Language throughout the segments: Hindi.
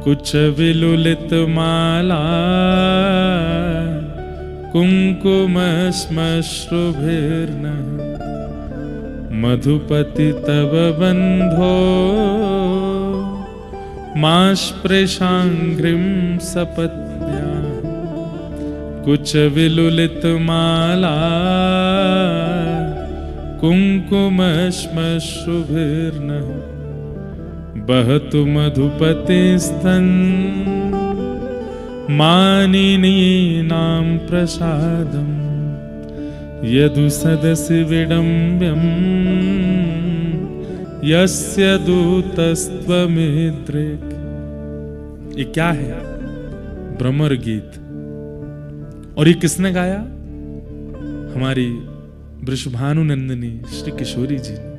कुछ विलुलित माला कुंकुमश्मश्रुभिर्नः मधुपति तव बंधो मास्पृशांघ्रिं सपत्न्या। कुछ विलुलित माला कुंकुमश्मश्रुभिर्नः बहतु मधुपतिस्तन मानिनीनां प्रसादं यदु सदसि विडम्ब्यं यस्य दूतस्त्वमिद्रिक्। ये क्या है? भ्रमर गीत। और ये किसने गाया? हमारी वृषभानु नंदिनी श्री किशोरी जी ने।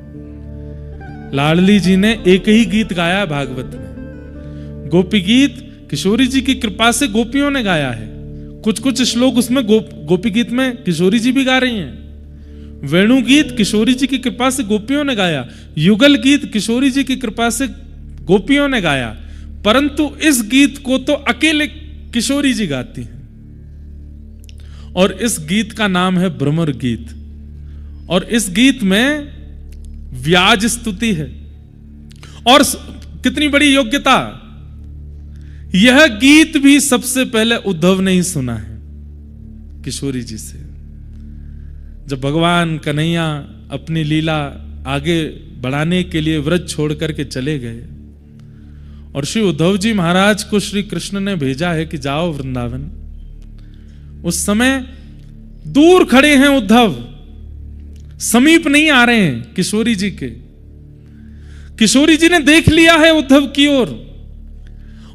लाडली जी ने एक ही गीत गाया भागवत में, गोपी गीत किशोरी जी की कृपा से गोपियों ने गाया है। कुछ कुछ श्लोक उसमें गोपी गीत में किशोरी जी भी गा रही हैं। वेणु गीत किशोरी जी की कृपा से गोपियों ने गाया, युगल गीत किशोरी जी की कृपा से गोपियों ने गाया, परंतु इस गीत को तो अकेले किशोरी जी गाती हैं। और इस गीत का नाम है भ्रमर गीत। और इस गीत में व्याज स्तुति है। और कितनी बड़ी योग्यता! यह गीत भी सबसे पहले उद्धव ने ही सुना है किशोरी जी से। जब भगवान कन्हैया अपनी लीला आगे बढ़ाने के लिए व्रज छोड़ करके चले गए और श्री उद्धव जी महाराज को श्री कृष्ण ने भेजा है कि जाओ वृंदावन, उस समय दूर खड़े हैं उद्धव, समीप नहीं आ रहे हैं किशोरी जी के। किशोरी जी ने देख लिया है उद्धव की ओर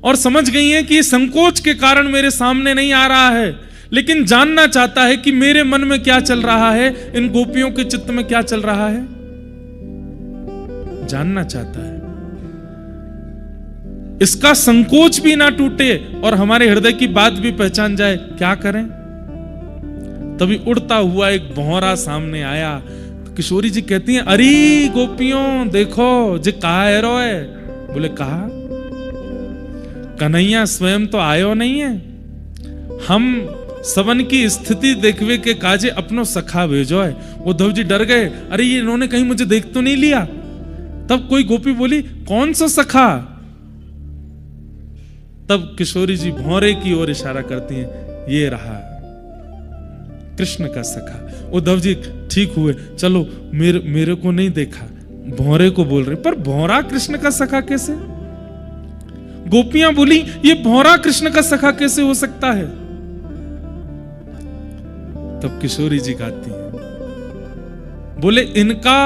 और समझ गई हैं कि ये संकोच के कारण मेरे सामने नहीं आ रहा है, लेकिन जानना चाहता है कि मेरे मन में क्या चल रहा है, इन गोपियों के चित्त में क्या चल रहा है, जानना चाहता है। इसका संकोच भी ना टूटे और हमारे हृदय की बात भी पहचान जाए, क्या करें? तभी उड़ता हुआ एक भौरा सामने आया। तो किशोरी जी कहती हैं, अरे गोपियों देखो जे कहा है रोए। बोले कहा? कन्हैया स्वयं तो आयो नहीं है, हम सबन की स्थिति देखवे के काजे अपनो सखा भेजो है। उद्धव जी डर गए, अरे ये इन्होंने कहीं मुझे देख तो नहीं लिया। तब कोई गोपी बोली, कौन सा सखा? तब किशोरी जी भौरे की ओर इशारा करती हैं, ये रहा कृष्ण का सखा। उद्धव जी ठीक हुए, चलो मेरे को नहीं देखा, भौरे को बोल रहे, पर भौरा कृष्ण का सखा कैसे? गोपियां बोली, ये भौरा कृष्ण का सखा कैसे हो सकता है? तब किशोरी जी गाती हैं, बोले इनका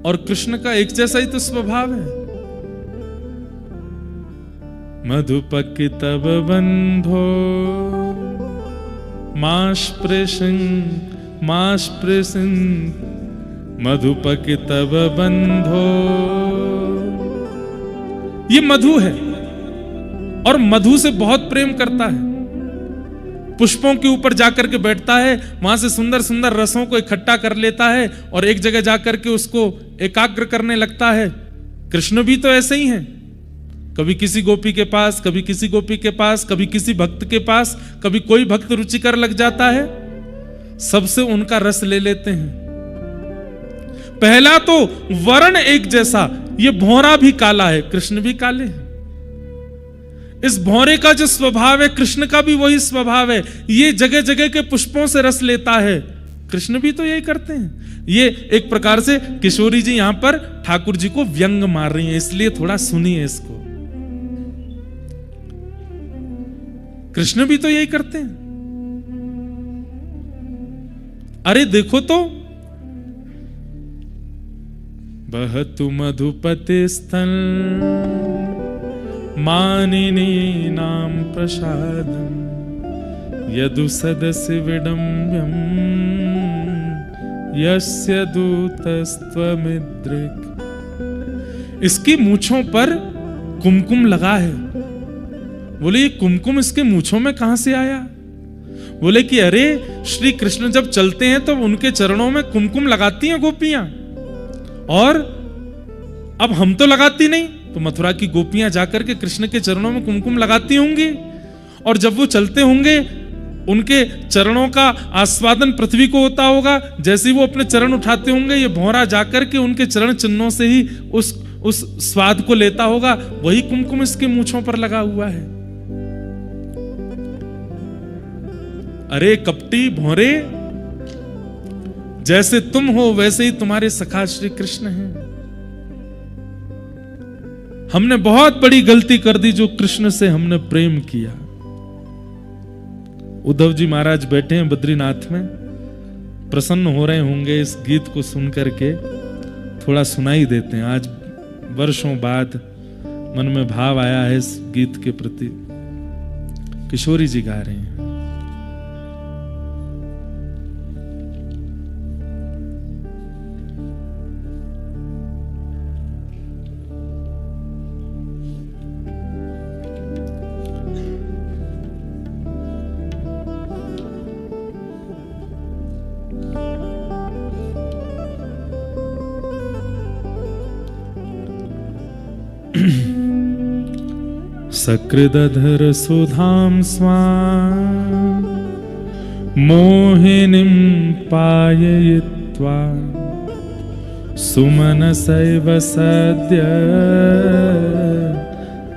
और कृष्ण का एक जैसा ही तो स्वभाव है। मधुपकी तब बंधो मास्पृशं मधुपकी तब बंधो। ये मधु है और मधु से बहुत प्रेम करता है। पुष्पों के ऊपर जाकर के बैठता है, वहां से सुंदर सुंदर रसों को इकट्ठा कर लेता है और एक जगह जाकर के उसको एकाग्र करने लगता है। कृष्ण भी तो ऐसे ही हैं, कभी किसी गोपी के पास, कभी किसी गोपी के पास, कभी किसी भक्त के पास, कभी कोई भक्त रुचिकर लग जाता है, सबसे उनका रस ले लेते हैं। पहला तो वर्ण एक जैसा, ये भौरा भी काला है, कृष्ण भी काले हैं। इस भौरे का जो स्वभाव है, कृष्ण का भी वही स्वभाव है। ये जगह जगह के पुष्पों से रस लेता है, कृष्ण भी तो यही करते हैं। ये एक प्रकार से किशोरी जी यहां पर ठाकुर जी को व्यंग मार रही हैं, इसलिए थोड़ा सुनिए इसको। कृष्ण भी तो यही करते हैं। अरे देखो तो, बहतु मधुपति स्तन मानिनीनां प्रसादं यदु सदसि विडम्ब्यं यस्य दूतस्त्वमिद्रिक्। इसकी मूंछों पर कुमकुम लगा है। बोले ये कुमकुम इसके मूंछों में कहां से आया? बोले कि अरे श्री कृष्ण जब चलते हैं तो उनके चरणों में कुमकुम लगाती हैं गोपियां, और अब हम तो लगाती नहीं। तो मथुरा की गोपियां जाकर के कृष्ण के चरणों में कुमकुम लगाती होंगी, और जब वो चलते होंगे उनके चरणों का आस्वादन पृथ्वी को होता होगा। जैसे ही वो अपने चरण उठाते होंगे, ये भौरा जाकर के उनके चरण चिन्हों से ही उस स्वाद को लेता होगा। वही कुमकुम इसके मूंछों पर लगा हुआ है। अरे कपटी भौरे, जैसे तुम हो वैसे ही तुम्हारे सखा श्री कृष्ण हैं। हमने बहुत बड़ी गलती कर दी जो कृष्ण से हमने प्रेम किया। उद्धव जी महाराज बैठे हैं बद्रीनाथ में, प्रसन्न हो रहे होंगे इस गीत को सुन करके। थोड़ा सुनाई देते हैं। आज वर्षों बाद मन में भाव आया है इस गीत के प्रति। किशोरी जी गा रहे हैं। सकृदधर सुधां स्वां मोहिनीं पाययित्वा सुमनसैव सद्य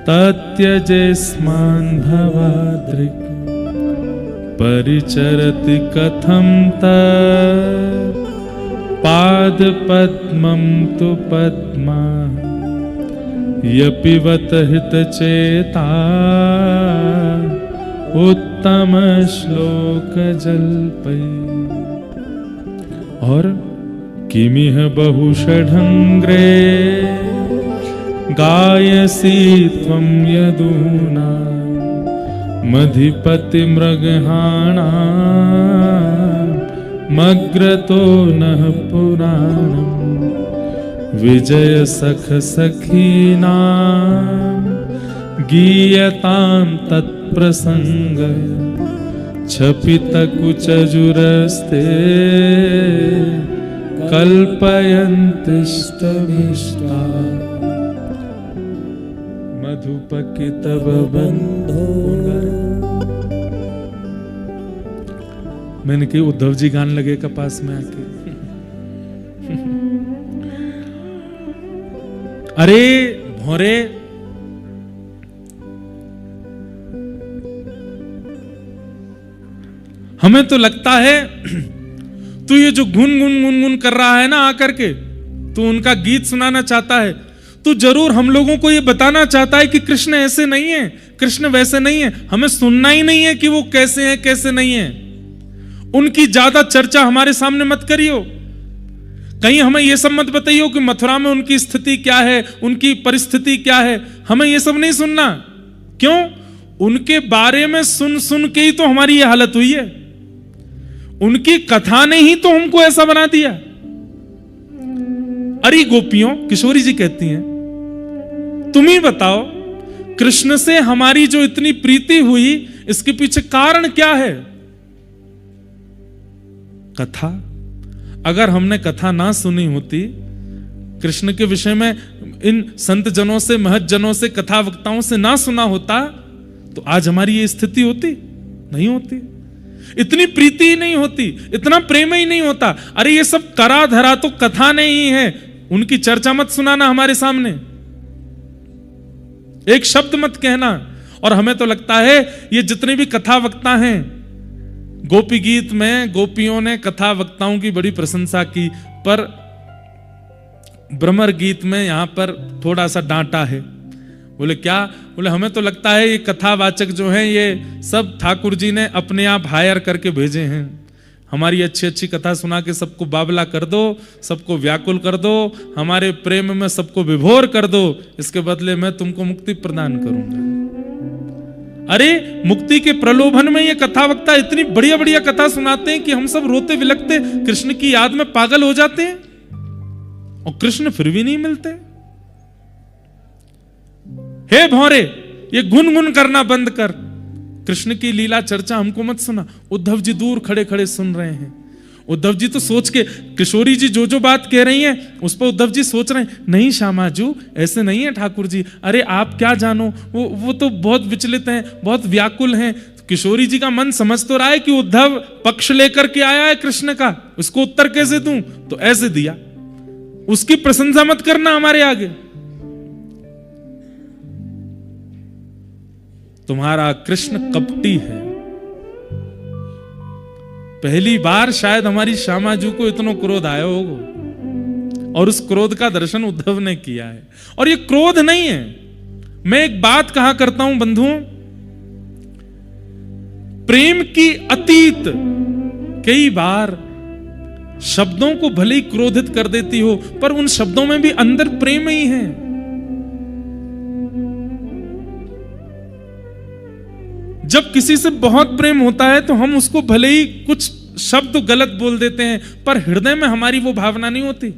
तत्यजेस्मान् भवादृक् परिचरति कथं तत् पादपद्मं तु पद्मा यपिवत हितचेता उत्तम श्लोक जल्पै। और किमिह बहुषढंग्रे गायसी त्वं यदूना मधिपति मृगहाणा मग्रतो नः पुराणम् विजय सख सखीनां गीयतां तत्प्रसंग छपित कुचजुरस्ते कल्पयन्तिष्टमिष्टा मधुपकितव बंधो। मैंने कही उद्धव जी गाने लगे कपास में आके। अरे भौरे, हमें तो लगता है तू ये जो गुन कर रहा है ना आकर के, तू उनका गीत सुनाना चाहता है। तू जरूर हम लोगों को ये बताना चाहता है कि कृष्ण ऐसे नहीं है, कृष्ण वैसे नहीं है। हमें सुनना ही नहीं है कि वो कैसे हैं कैसे नहीं है। उनकी ज्यादा चर्चा हमारे सामने मत करियो। कहीं हमें यह सब मत बताइयो कि मथुरा में उनकी स्थिति क्या है, उनकी परिस्थिति क्या है। हमें यह सब नहीं सुनना। क्यों? उनके बारे में सुन सुन के ही तो हमारी यह हालत हुई है। उनकी कथा ने ही तो हमको ऐसा बना दिया। अरे गोपियों, किशोरी जी कहती हैं, तुम ही बताओ कृष्ण से हमारी जो इतनी प्रीति हुई, इसके पीछे कारण क्या है? कथा। अगर हमने कथा ना सुनी होती, कृष्ण के विषय में इन संत जनों से, महत जनों से, कथा वक्ताओं से ना सुना होता, तो आज हमारी ये स्थिति होती नहीं होती। इतनी प्रीति ही नहीं होती, इतना प्रेम ही नहीं होता। अरे ये सब करा धरा तो कथा नहीं है। उनकी चर्चा मत सुनाना हमारे सामने, एक शब्द मत कहना। और हमें तो लगता है ये जितने भी कथा वक्ता हैं, गोपी गीत में गोपियों ने कथा वक्ताओं की बड़ी प्रशंसा की, पर भ्रमर गीत में यहां पर थोड़ा सा डांटा है। बोले क्या? बोले हमें तो लगता है ये कथावाचक जो हैं ये सब ठाकुर जी ने अपने आप हायर करके भेजे हैं। हमारी अच्छी अच्छी कथा सुना के सबको बाबला कर दो, सबको व्याकुल कर दो, हमारे प्रेम में सबको विभोर कर दो, इसके बदले मैं तुमको मुक्ति प्रदान करूंगा। अरे मुक्ति के प्रलोभन में ये कथा वक्ता इतनी बढ़िया बढ़िया कथा सुनाते हैं कि हम सब रोते विलकते कृष्ण की याद में पागल हो जाते हैं, और कृष्ण फिर भी नहीं मिलते। हे भौरे, ये गुनगुन करना बंद कर, कृष्ण की लीला चर्चा हमको मत सुना। उद्धव जी दूर खड़े खड़े सुन रहे हैं। उद्धव जी तो सोच के, किशोरी जी जो जो बात कह रही हैं उस पर उद्धव जी सोच रहे हैं, नहीं श्यामाजू ऐसे नहीं है ठाकुर जी, अरे आप क्या जानो, वो तो बहुत विचलित हैं, बहुत व्याकुल हैं। किशोरी जी का मन समझ तो रहा है कि उद्धव पक्ष लेकर के आया है कृष्ण का, उसको उत्तर कैसे दूं, तो ऐसे दिया। उसकी प्रशंसा मत करना हमारे आगे। तुम्हारा कृष्ण कपटी है। पहली बार शायद हमारी श्यामाजू को इतना क्रोध आया होगा, और उस क्रोध का दर्शन उद्धव ने किया है। और ये क्रोध नहीं है। मैं एक बात कहा करता हूं बंधुओं, प्रेम की अतीत कई बार शब्दों को भले ही क्रोधित कर देती हो, पर उन शब्दों में भी अंदर प्रेम ही है। जब किसी से बहुत प्रेम होता है तो हम उसको भले ही कुछ शब्द गलत बोल देते हैं, पर हृदय में हमारी वो भावना नहीं होती।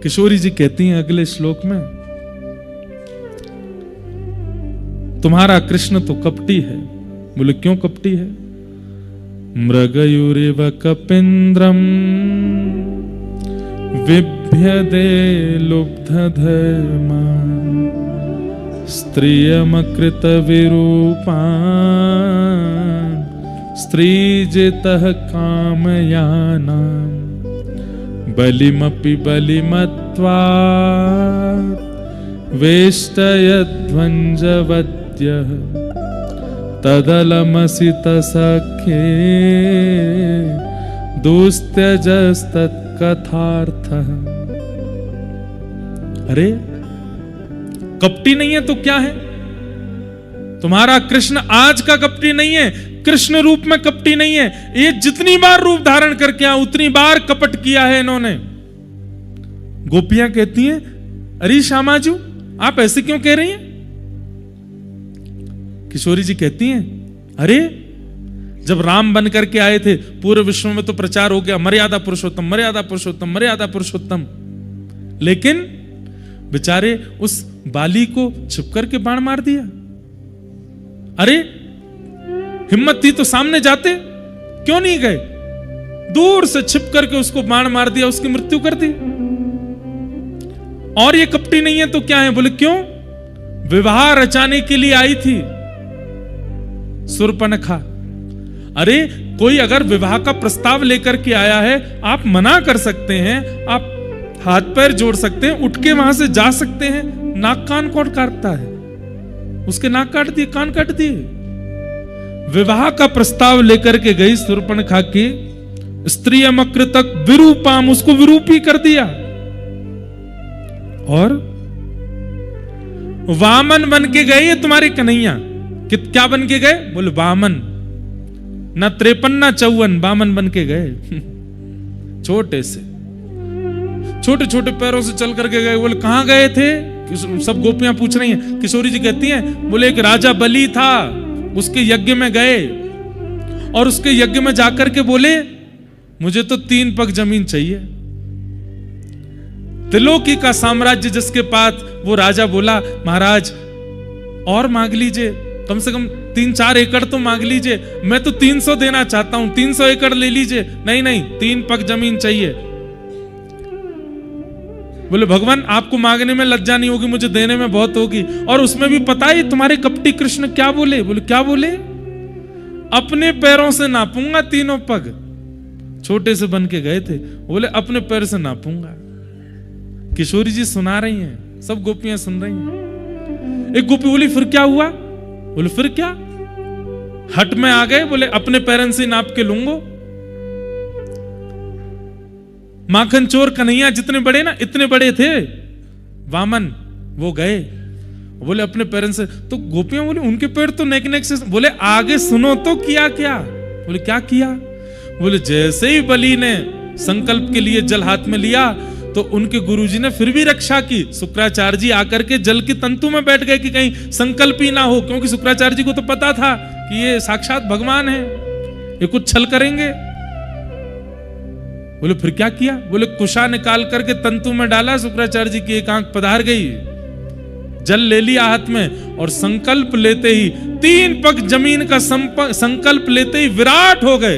किशोरी जी कहती हैं अगले श्लोक में, तुम्हारा कृष्ण तो कपटी है। बोले क्यों कपटी है? मृगयुरिव कपिंद्रम विभ्यदे लुब्ध धर्मा स्त्रियमकृत विरूपा स्त्रीजितः कामयाना बलिमपि बलिमत्वा वेष्टयध्वंजवद्यः तदलमसित सख्ये दुस्त्यजस्तत्कथार्थः। अरे कपटी नहीं है तो क्या है? तुम्हारा कृष्ण आज का कपटी नहीं है, कृष्ण रूप में कपटी नहीं है। ये जितनी बार रूप धारण करके आया उतनी बार कपट किया है इन्होंने। गोपियां कहती हैं, अरे श्यामाजू आप ऐसे क्यों कह रही हैं? किशोरी जी कहती हैं, अरे जब राम बन करके आए थे पूरे विश्व में तो प्रचार हो गया मर्यादा पुरुषोत्तम मर्यादा पुरुषोत्तम मर्यादा पुरुषोत्तम, लेकिन बेचारे उस बाली को छिप करके बाण मार दिया। अरे हिम्मत थी तो सामने जाते, क्यों नहीं गए? दूर से छिप करके उसको बाण मार दिया, उसकी मृत्यु कर दी। और ये कपटी नहीं है तो क्या है? बोले क्यों? विवाह रचाने के लिए आई थी शूर्पणखा। अरे कोई अगर विवाह का प्रस्ताव लेकर के आया है, आप मना कर सकते हैं, आप हाथ पैर जोड़ सकते हैं, उठ के वहां से जा सकते हैं। नाक कान कौन काटता है? उसके नाक काट दिए, कान काट दिए। विवाह का प्रस्ताव लेकर के गई शूर्पणखा की स्त्रियमकृतक विरूपाम, उसको विरूपी कर दिया। और वामन बन के गए ये तुम्हारे कन्हैया। क्या बन के गए? बोले वामन, ना 53 ना 54, वामन बन के गए। छोटे से छोटे छोटे पैरों से चल करके गए। बोले कहां गए थे? सब गोपियां पूछ रही हैं। किशोरी जी कहती हैं, बोले एक राजा बलि था, उसके यज्ञ में गए और उसके यज्ञ में जाकर के बोले मुझे तो 3 पग जमीन चाहिए। त्रिलोकी का साम्राज्य जिसके पास, वो राजा बोला महाराज और मांग लीजिए, कम से कम 3-4 एकड़ तो मांग लीजिए, मैं तो 300 देना चाहता हूं, 300 एकड़ ले लीजिए। नहीं नहीं, 3 पग जमीन चाहिए। बोले भगवान आपको मांगने में लज्जा नहीं होगी, मुझे देने में बहुत होगी। और उसमें भी पता है तुम्हारे कपटी कृष्ण क्या बोले? बोले क्या बोले? अपने पैरों से नापूंगा 3 पग। छोटे से बन के गए थे, बोले अपने पैर से नापूंगा। किशोरी जी सुना रही हैं, सब गोपियां सुन रही हैं। एक गोपी बोली फिर क्या हुआ? बोले फिर क्या? हट में आ गए, बोले अपने पैरन से नाप के लूंगो। माखन चोर कन्हैया जितने बड़े ना, इतने बड़े थे वामन, वो गए, बोले अपने पैरन से। तो गोपियां बोले उनके पैर तो नेक नेक से। बोले आगे सुनो तो किया क्या? बोले क्या किया? बोले जैसे ही बलि ने संकल्प के लिए जल हाथ में लिया तो उनके गुरुजी ने फिर भी रक्षा की। शुक्राचार्य जी आकर के जल की तंतु में बैठ गए कि कहीं संकल्प ही ना हो, क्योंकि शुक्राचार्य जी को तो पता था कि ये साक्षात भगवान है, ये कुछ छल करेंगे। बोले फिर क्या किया? बोले कुशा निकाल करके तंतु में डाला, शुक्राचार्य जी की एक आंख पधार गई, जल ले लिया हाथ में और संकल्प लेते ही 3 पग जमीन का संकल्प लेते ही विराट हो गए।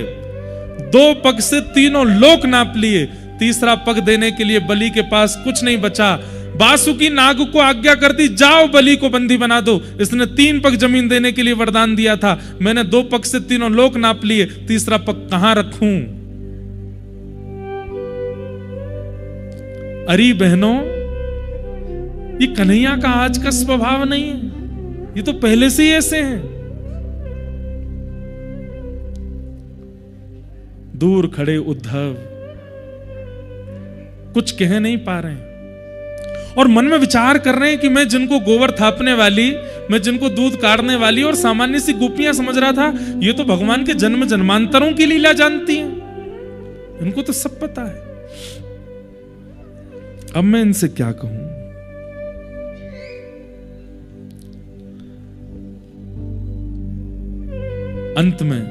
2 पग से तीनों लोक नाप लिए। तीसरा पग देने के लिए बलि के पास कुछ नहीं बचा। वासुकी नाग को आज्ञा कर दी, जाओ बलि को बंदी बना दो। इसने 3 पग जमीन देने के लिए वरदान दिया था, मैंने 2 पग से तीनों लोक नाप लिए, तीसरा पग कहां रखूं? अरे बहनों, ये कन्हैया का आज का स्वभाव नहीं है, ये तो पहले से ही ऐसे हैं। दूर खड़े उद्धव कुछ कह नहीं पा रहे हैं और मन में विचार कर रहे हैं कि मैं जिनको गोबर थापने वाली, मैं जिनको दूध काढ़ने वाली और सामान्य सी गोपियां समझ रहा था, ये तो भगवान के जन्म जन्मांतरों की लीला जानती हैं, इनको तो सब पता है। अब मैं इनसे क्या कहूं? अंत में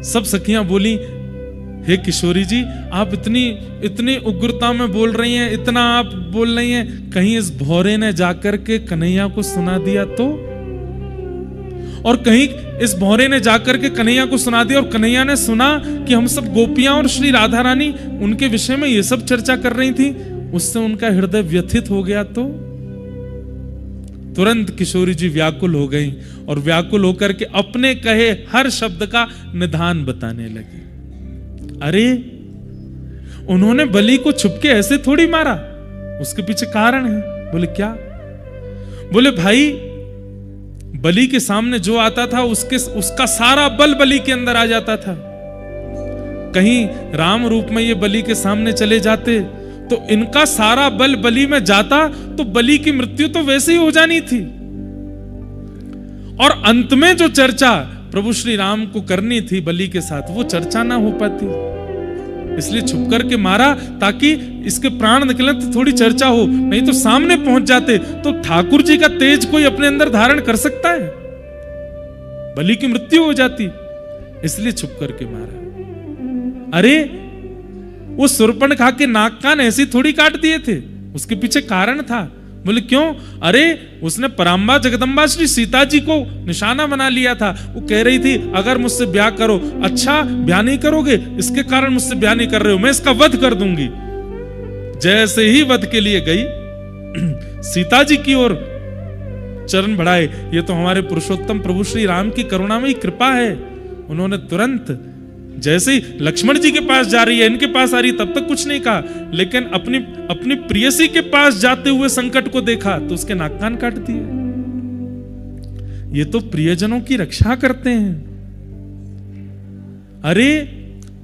सब सखियां बोली, हे किशोरी जी, आप इतनी उग्रता में बोल रही हैं, इतना आप बोल रही हैं, कहीं इस भौरे ने जाकर के कन्हैया को सुना दिया तो? और कहीं इस भौरे ने जाकर के कन्हैया को सुना दिया और कन्हैया ने सुना कि हम सब गोपियां और श्री राधा रानी उनके विषय में ये सब चर्चा कर रही थी, उससे उनका हृदय व्यथित हो गया तो? तुरंत किशोरी जी व्याकुल हो गई और व्याकुल होकर के अपने कहे हर शब्द का निदान बताने लगी। अरे, उन्होंने बलि को छुपके ऐसे थोड़ी मारा, उसके पीछे कारण है। बोले क्या? बोले भाई, बलि के सामने जो आता था उसका सारा बल बलि के अंदर आ जाता था। कहीं राम रूप में ये बलि के सामने चले जाते तो इनका सारा बल बलि में जाता तो बलि की मृत्यु तो वैसे ही हो जानी थी। और अंत में जो चर्चा प्रभु श्री राम को करनी थी बलि के साथ, वो चर्चा ना हो पाती, इसलिए छुप करके मारा ताकि इसके प्राण निकले तो थोड़ी चर्चा हो, नहीं तो सामने पहुंच जाते तो ठाकुर जी का तेज कोई अपने अंदर धारण कर सकता है? बलि की मृत्यु हो जाती, इसलिए छुप करके मारा। अरे, वो सुरपणखा के नाक कान ऐसी थोड़ी काट दिए थे, उसके पीछे कारण था। बोले क्यों? अरे, उसने पराम्बा जगदम्बा श्री सीता जी को निशाना बना लिया था। वो कह रही थी अगर मुझसे ब्याह करो, अच्छा ब्याह नहीं करोगे, इसके कारण मुझसे ब्याह नहीं कर रहे हो, मैं इसका वध कर दूंगी। जैसे ही वध के लिए गई सीता जी की ओर चरण बढ़ाए, ये तो हमारे पुरुषोत्तम प्रभु श्री राम की करुणा में ही कृपा है। उन्होंने तुरंत जैसे ही लक्ष्मण जी के पास जा रही है, इनके पास आ रही, तब तक कुछ नहीं कहा, लेकिन अपनी प्रियसी के पास जाते हुए संकट को देखा तो उसके नाक कान काट दिए। ये तो प्रियजनों की रक्षा करते हैं। अरे,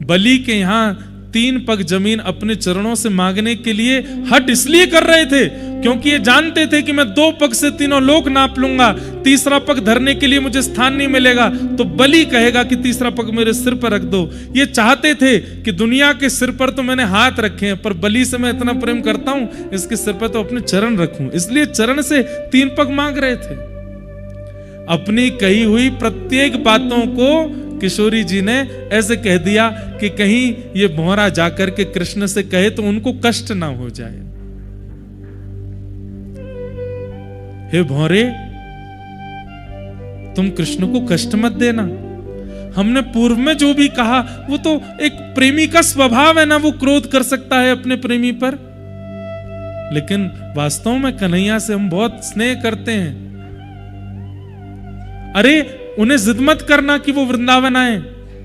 बलि के यहां 3 पग जमीन अपने चरणों से मांगने के लिए हट इसलिए कर रहे थे क्योंकि ये जानते थे कि मैं 2 पग से तीनों लोक नाप लूंगा, तीसरा पग धरने के लिए मुझे स्थान नहीं मिलेगा, तो बलि कहेगा कि तीसरा पग मेरे सिर पर रख दो। ये चाहते थे कि दुनिया के सिर पर तो मैंने हाथ रखे हैं, पर बलि से मैं इतना प्रेम करता हूं, इसके सिर पर तो अपने चरण रखूं, इसलिए चरण से 3 पग मांग रहे थे। अपनी कही हुई प्रत्येक बातों को किशोरी जी ने ऐसे कह दिया कि कहीं ये भौरा जाकर के कृष्ण से कहे तो उनको कष्ट ना हो जाए। हे भौरे, तुम कृष्ण को कष्ट मत देना। हमने पूर्व में जो भी कहा वो तो एक प्रेमी का स्वभाव है ना, वो क्रोध कर सकता है अपने प्रेमी पर, लेकिन वास्तव में कन्हैया से हम बहुत स्नेह करते हैं। अरे, उन्हें जिद मत करना कि वो वृंदावन आए,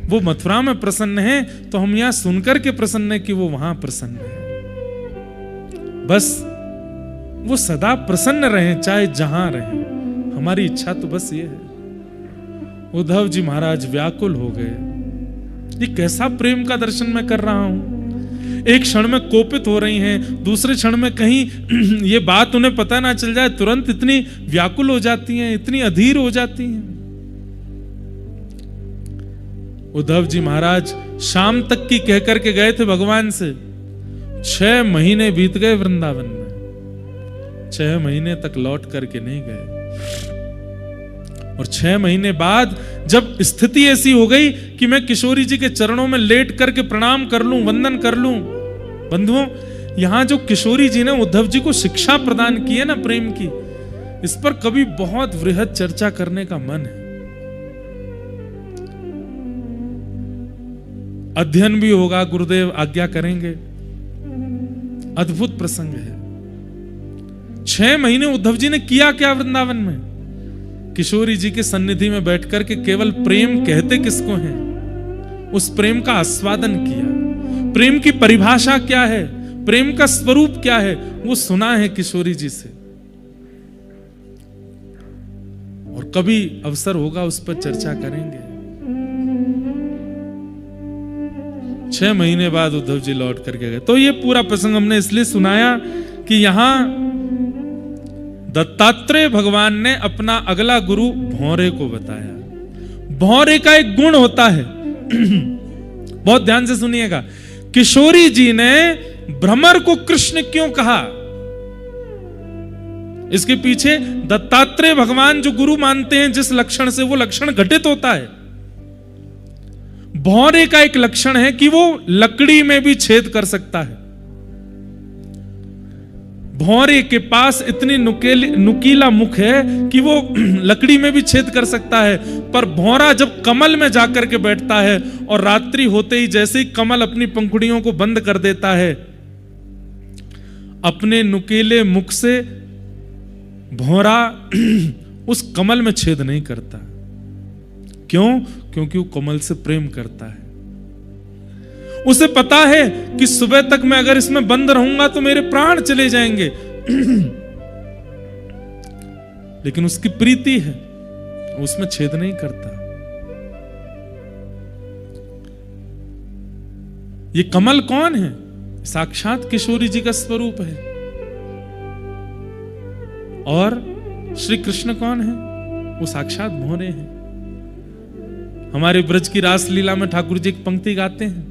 वो मथुरा में प्रसन्न है तो हम यहां सुनकर के प्रसन्न है कि वो वहां प्रसन्न है। बस वो सदा प्रसन्न रहे, चाहे जहां रहे, हमारी इच्छा तो बस ये है। उद्धव जी महाराज व्याकुल हो गए। ये कैसा प्रेम का दर्शन मैं कर रहा हूं। एक क्षण में कोपित हो रही हैं, दूसरे क्षण में कहीं ये बात उन्हें पता ना चल जाए तुरंत इतनी व्याकुल हो जाती हैं, इतनी अधीर हो जाती हैं। उद्धव जी महाराज शाम तक की कहकर के गए थे भगवान से। 6 महीने बीत गए वृंदावन में, 6 महीने तक लौट करके नहीं गए। और 6 महीने बाद जब स्थिति ऐसी हो गई कि मैं किशोरी जी के चरणों में लेट करके प्रणाम कर लूं, वंदन कर लूं, बंधुओं यहां जो किशोरी जी ने उद्धव जी को शिक्षा प्रदान की है ना प्रेम की, इस पर कभी बहुत वृहद चर्चा करने का मन है। अध्ययन भी होगा, गुरुदेव आज्ञा करेंगे। अद्भुत प्रसंग है। 6 महीने उद्धव जी ने किया क्या वृंदावन में? किशोरी जी के सन्निधि में बैठकर के केवल प्रेम कहते किसको हैं, उस प्रेम का आस्वादन किया। प्रेम की परिभाषा क्या है, प्रेम का स्वरूप क्या है, वो सुना है किशोरी जी से। और कभी अवसर होगा उस पर चर्चा करेंगे। 6 महीने बाद उद्धव जी लौट करके गए। तो ये पूरा प्रसंग हमने इसलिए सुनाया कि यहां दत्तात्रेय भगवान ने अपना अगला गुरु भौरे को बताया। भौरे का एक गुण होता है बहुत ध्यान से सुनिएगा। किशोरी जी ने भ्रमर को कृष्ण क्यों कहा, इसके पीछे दत्तात्रेय भगवान जो गुरु मानते हैं जिस लक्षण से, वो लक्षण घटित होता है। भौरे का एक लक्षण है कि वो लकड़ी में भी छेद कर सकता है। भौरे के पास इतनी नुकीला मुख है कि वो लकड़ी में भी छेद कर सकता है। पर भौरा जब कमल में जाकर के बैठता है और रात्रि होते ही जैसे ही कमल अपनी पंखुड़ियों को बंद कर देता है, अपने नुकीले मुख से भौरा उस कमल में छेद नहीं करता। क्यों? क्योंकि वो कमल से प्रेम करता है। उसे पता है कि सुबह तक मैं अगर इसमें बंद रहूंगा तो मेरे प्राण चले जाएंगे लेकिन उसकी प्रीति है, उसमें छेद नहीं करता। ये कमल कौन है? साक्षात किशोरी जी का स्वरूप है। और श्री कृष्ण कौन है? वो साक्षात भौरे हैं। हमारे ब्रज की रास लीला में ठाकुर जी एक पंक्ति गाते हैं,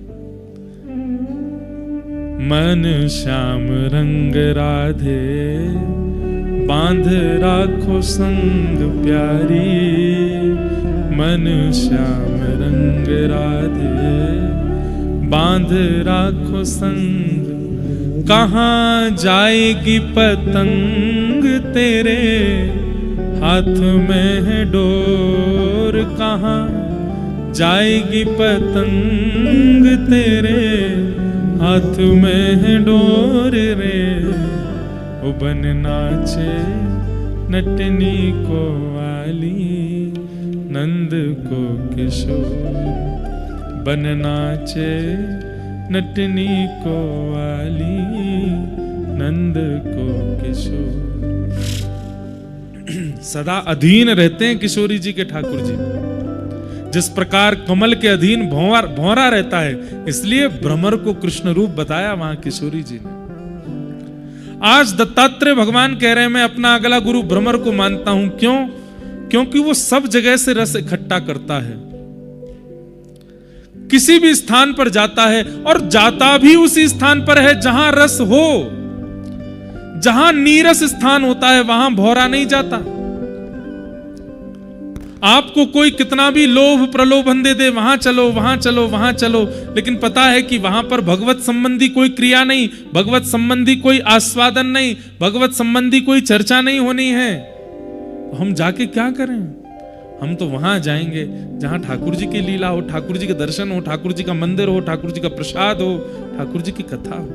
मन श्याम रंग राधे बांध राखो संग प्यारी। मन श्याम रंग राधे बांध राखो संग, कहां जाएगी पतंग तेरे हाथ में है डोर। कहां जाएगी पतंग तेरे हाथ में है डोर रे। ओ बन नाचे नटनी को वाली नंद को किशोर। बन नाचे नटनी को वाली नंद को किशोर। सदा अधीन रहते हैं किशोरी जी के ठाकुर जी, जिस प्रकार कमल के अधीन भौरा रहता है, इसलिए भ्रमर को कृष्ण रूप बताया वहां किशोरी जी ने। आज दत्तात्रेय भगवान कह रहे हैं मैं अपना अगला गुरु भ्रमर को मानता हूं। क्यों? क्योंकि वो सब जगह से रस इकट्ठा करता है, किसी भी स्थान पर जाता है और जाता भी उसी स्थान पर है जहां रस हो। जहां नीरस स्थान होता है वहां भौरा नहीं जाता। आपको कोई कितना भी लोभ प्रलोभन दे दे, वहां चलो वहां चलो वहां चलो, लेकिन पता है कि वहां पर भगवत संबंधी कोई क्रिया नहीं, भगवत संबंधी कोई आस्वादन नहीं, भगवत संबंधी कोई चर्चा नहीं होनी है। हम जाके क्या करें? हम तो वहां जाएंगे जहां ठाकुर जी की लीला हो, ठाकुर जी के दर्शन हो, ठाकुर जी का मंदिर हो, ठाकुर जी का प्रसाद हो, ठाकुर जी की कथा हो।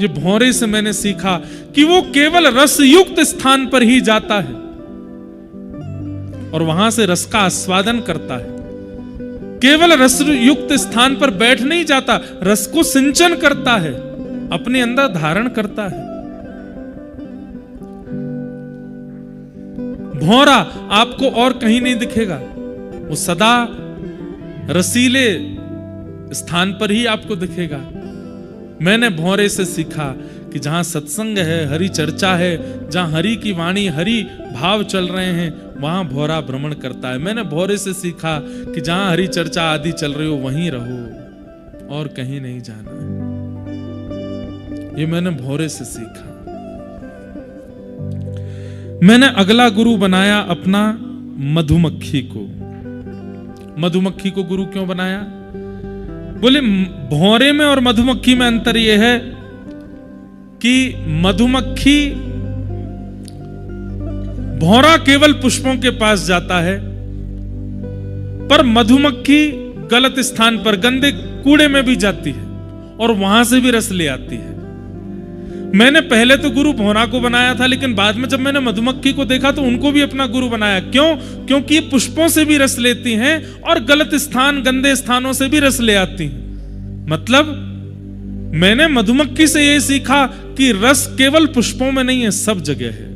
ये भौरे से मैंने सीखा कि वो केवल रस युक्त स्थान पर ही जाता है और वहां से रस का आस्वादन करता है। केवल रस युक्त स्थान पर बैठ नहीं जाता, रस को सिंचन करता है, अपने अंदर धारण करता है। भौरा आपको और कहीं नहीं दिखेगा, वो सदा रसीले स्थान पर ही आपको दिखेगा। मैंने भौरे से सीखा कि जहां सत्संग है, हरि चर्चा है, जहां हरि की वाणी, हरि भाव चल रहे हैं, वहां भौरा भ्रमण करता है। मैंने भौरे से सीखा कि जहां हरि चर्चा आदि चल रही हो वहीं रहो और कहीं नहीं जाना है। ये मैंने भौरे से सीखा। मैंने अगला गुरु बनाया अपना मधुमक्खी को। मधुमक्खी को गुरु क्यों बनाया? बोले भौरे में और मधुमक्खी में अंतर यह है कि मधुमक्खी, भौरा केवल पुष्पों के पास जाता है, पर मधुमक्खी गलत स्थान पर गंदे कूड़े में भी जाती है और वहां से भी रस ले आती है। मैंने पहले तो गुरु भौरा को बनाया था, लेकिन बाद में जब मैंने मधुमक्खी को देखा तो उनको भी अपना गुरु बनाया। क्यों? क्योंकि ये पुष्पों से भी रस लेती हैं और गलत स्थान, गंदे स्थानों से भी रस ले आती हैं। मतलब मैंने मधुमक्खी से यह सीखा कि रस केवल पुष्पों में नहीं है, सब जगह है।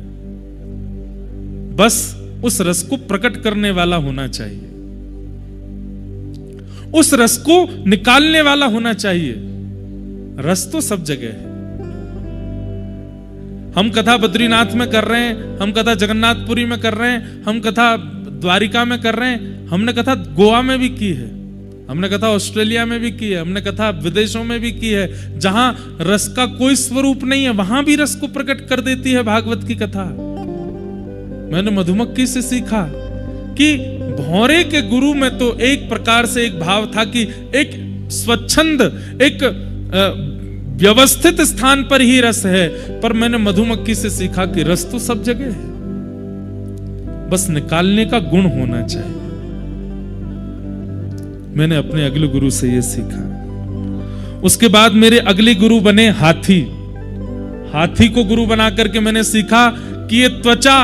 बस उस रस को प्रकट करने वाला होना चाहिए, उस रस को निकालने वाला होना चाहिए। रस तो सब जगह है। हम कथा बद्रीनाथ में कर रहे हैं, हम कथा जगन्नाथपुरी में कर रहे हैं, हम कथा द्वारिका में कर रहे हैं, हमने कथा गोवा में भी की है, हमने कथा ऑस्ट्रेलिया में भी की है, हमने कथा विदेशों में भी की है। जहां रस का कोई स्वरूप नहीं है वहां भी रस को प्रकट कर देती है भागवत की कथा। मैंने मधुमक्खी से सीखा कि भौरे के गुरु में तो एक प्रकार से एक भाव था कि एक स्वच्छंद, एक व्यवस्थित स्थान पर ही रस है, पर मैंने मधुमक्खी से सीखा कि रस तो सब जगह है, बस निकालने का गुण होना चाहिए। मैंने अपने अगले गुरु से यह सीखा। उसके बाद मेरे अगले गुरु बने हाथी। हाथी को गुरु बना करके मैंने सीखा कि ये त्वचा,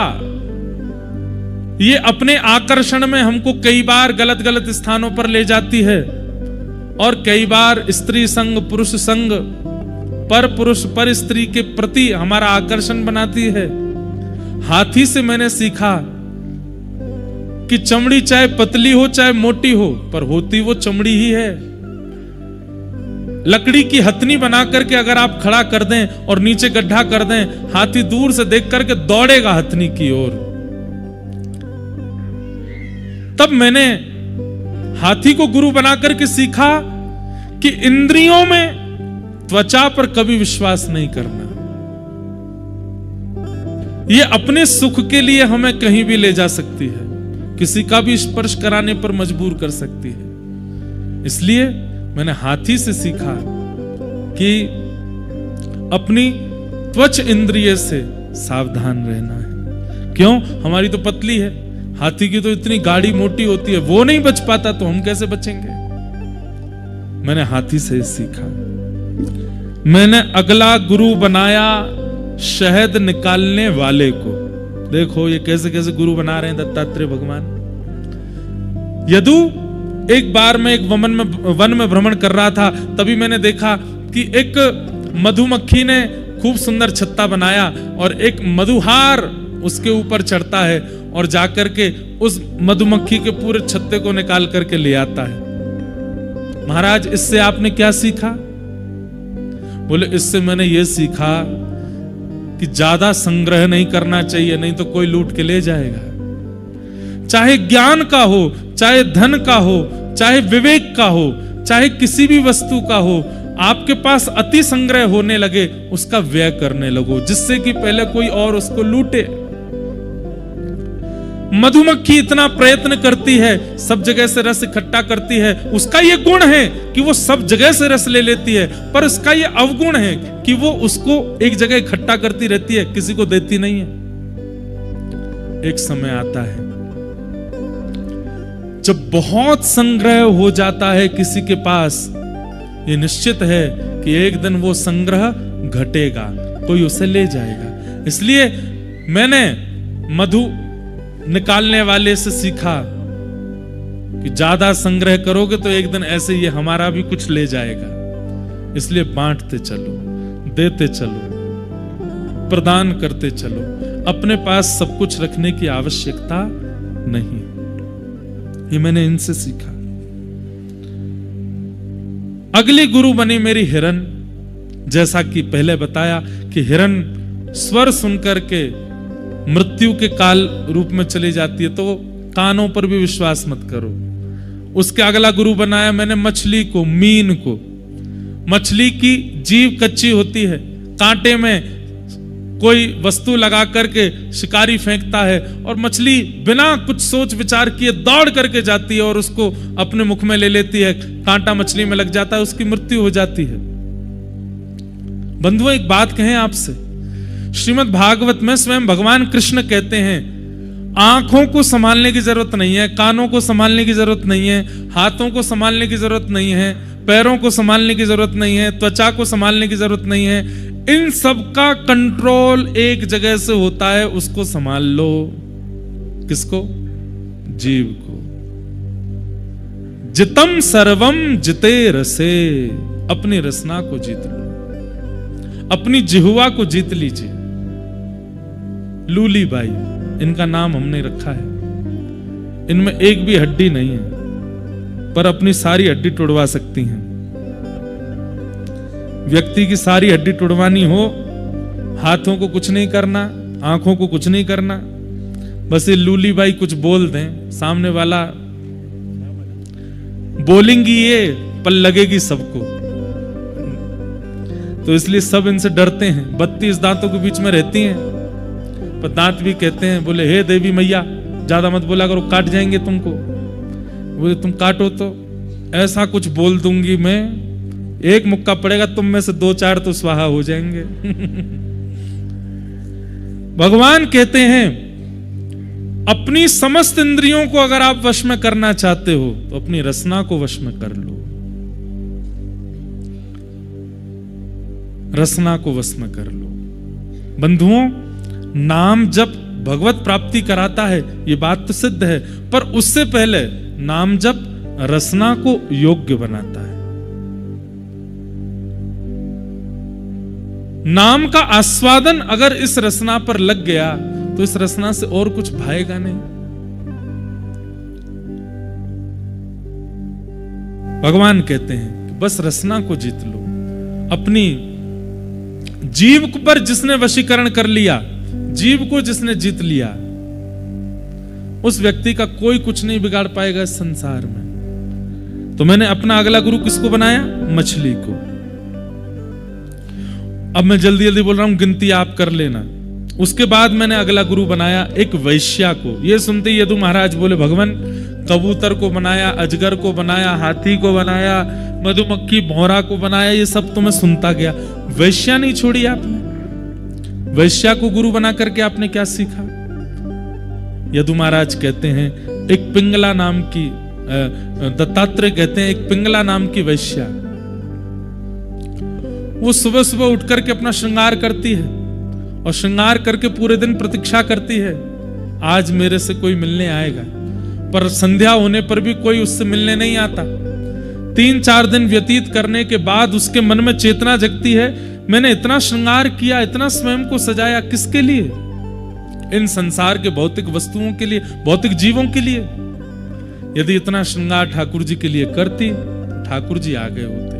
ये अपने आकर्षण में हमको कई बार गलत गलत स्थानों पर ले जाती है और कई बार स्त्री संग, पुरुष संग, पर पुरुष पर स्त्री के प्रति हमारा आकर्षण बनाती है। हाथी से मैंने सीखा कि चमड़ी चाहे पतली हो चाहे मोटी हो, पर होती वो चमड़ी ही है। लकड़ी की हथनी बना करके अगर आप खड़ा कर दें और नीचे गड्ढा कर दें, हाथी दूर से देख करके दौड़ेगा हथनी की ओर। तब मैंने हाथी को गुरु बना करके सीखा कि इंद्रियों में त्वचा पर कभी विश्वास नहीं करना। यह अपने सुख के लिए हमें कहीं भी ले जा सकती है, किसी का भी स्पर्श कराने पर मजबूर कर सकती है। इसलिए मैंने हाथी से सीखा कि अपनी त्वच इंद्रिय से सावधान रहना है। क्यों? हमारी तो पतली है, हाथी की तो इतनी गाढ़ी मोटी होती है, वो नहीं बच पाता तो हम कैसे बचेंगे? मैंने हाथी से सीखा। मैंने अगला गुरु बनाया शहद निकालने वाले को। देखो ये कैसे कैसे गुरु बना रहे हैं दत्तात्रेय भगवान। यदु एक बार मैं एक वन में भ्रमण कर रहा था, तभी मैंने देखा कि एक मधुमक्खी ने खूब सुंदर छत्ता बनाया और एक मधुहार उसके ऊपर चढ़ता है और जाकर के उस मधुमक्खी के पूरे छत्ते को निकाल करके ले आता है। महाराज इससे आपने क्या सीखा? बोले इससे मैंने ये सीखा कि ज्यादा संग्रह नहीं करना चाहिए, नहीं तो कोई लूट के ले जाएगा। चाहे ज्ञान का हो, चाहे धन का हो, चाहे विवेक का हो, चाहे किसी भी वस्तु का हो, आपके पास अति संग्रह होने लगे, उसका व्यय करने लगो, जिससे कि पहले कोई और उसको लूटे। मधुमक्खी इतना प्रयत्न करती है, सब जगह से रस इकट्ठा करती है। उसका यह गुण है कि वो सब जगह से रस ले लेती है, पर उसका यह अवगुण है कि वो उसको एक जगह इकट्ठा करती रहती है, किसी को देती नहीं है। एक समय आता है जब बहुत संग्रह हो जाता है किसी के पास, ये निश्चित है कि एक दिन वो संग्रह घटेगा, कोई उसे ले जाएगा। इसलिए मैंने मधु निकालने वाले से सीखा कि ज्यादा संग्रह करोगे तो एक दिन ऐसे ये हमारा भी कुछ ले जाएगा। इसलिए बांटते चलो, देते चलो, प्रदान करते चलो। अपने पास सब कुछ रखने की आवश्यकता नहीं। ये मैंने इनसे सीखा। अगली गुरु बनी मेरी हिरन। जैसा कि पहले बताया कि हिरन स्वर सुनकर के मृत्यु के काल रूप में चली जाती है, तो कानों पर भी विश्वास मत करो। उसके अगला गुरु बनाया मैंने मछली को, मीन को। मछली की जीभ कच्ची होती है, कांटे में कोई वस्तु लगा करके शिकारी फेंकता है और मछली बिना कुछ सोच विचार किए दौड़ करके जाती है और उसको अपने मुख में ले लेती है, कांटा मछली में लग जाता है, उसकी मृत्यु हो जाती है। बंधुओं, एक बात कहें आपसे, श्रीमद् भागवत में स्वयं भगवान कृष्ण कहते हैं आंखों को संभालने की जरूरत नहीं है, कानों को संभालने की जरूरत नहीं है, हाथों को संभालने की जरूरत नहीं है, पैरों को संभालने की जरूरत नहीं है, त्वचा को संभालने की जरूरत नहीं है। इन सब का कंट्रोल एक जगह से होता है, उसको संभाल लो। किसको? जीव को। जितम सर्वम जिते रसे, अपनी रसना को जीत लो, अपनी जिह्वा को जीत लीजिए। लूली बाई इनका नाम हमने रखा है। इनमें एक भी हड्डी नहीं है, पर अपनी सारी हड्डी तोड़वा सकती हैं। व्यक्ति की सारी हड्डी तोड़वानी हो, हाथों को कुछ नहीं करना, आंखों को कुछ नहीं करना, बस ये लूली बाई कुछ बोल दें, सामने वाला बोलेंगी ये, पर लगेगी सबको। तो इसलिए सब इनसे डरते हैं। 32 दांतों के बीच में रहती हैं, पर दांत भी कहते हैं, बोले हे देवी मैया ज्यादा मत बोला करो, काट जाएंगे तुमको। बोले तुम काटो तो ऐसा कुछ बोल दूंगी मैं, एक मुक्का पड़ेगा तुम में से 2-4 तो स्वाहा हो जाएंगे। भगवान कहते हैं अपनी समस्त इंद्रियों को अगर आप वश में करना चाहते हो तो अपनी रसना को वश में कर लो, रसना को वश में कर लो। बंधुओं, नाम जप भगवत प्राप्ति कराता है, ये बात तो सिद्ध है, पर उससे पहले नाम जप रसना को योग्य बनाता है। नाम का आस्वादन अगर इस रसना पर लग गया तो इस रसना से और कुछ भाएगा नहीं। भगवान कहते हैं कि बस रसना को जीत लो। अपनी जीव पर जिसने वशीकरण कर लिया, जीव को जिसने जीत लिया, उस व्यक्ति का कोई कुछ नहीं बिगाड़ पाएगा इस संसार में। तो मैंने अपना अगला गुरु किसको बनाया? मछली को। अब मैं जल्दी जल्दी बोल रहा हूं, गिनती आप कर लेना। उसके बाद मैंने अगला गुरु बनाया एक वैश्या को। ये सुनते ही यदु महाराज बोले भगवान, कबूतर को बनाया, अजगर को बनाया, हाथी को बनाया, मधुमक्खी भौरा को बनाया, ये सब तो मैं सुनता गया, वैश्या नहीं छोड़ी आपने। वैश्या को गुरु बना करके आपने क्या सीखा? यदु महाराज कहते हैं एक पिंगला नाम की, दत्तात्रेय कहते हैं एक पिंगला नाम की वैश्या, वो सुबह सुबह उठ करके अपना श्रृंगार करती है और श्रृंगार करके पूरे दिन प्रतीक्षा करती है, आज मेरे से कोई मिलने आएगा। पर संध्या होने पर भी कोई उससे मिलने नहीं आता। 3-4 दिन व्यतीत करने के बाद उसके मन में चेतना जगती है, मैंने इतना श्रृंगार किया, इतना स्वयं को सजाया, किसके लिए? इन संसार के भौतिक वस्तुओं के लिए, भौतिक जीवों के लिए। यदि इतना श्रृंगार ठाकुर जी के लिए करती तो ठाकुर जी आ गए होते।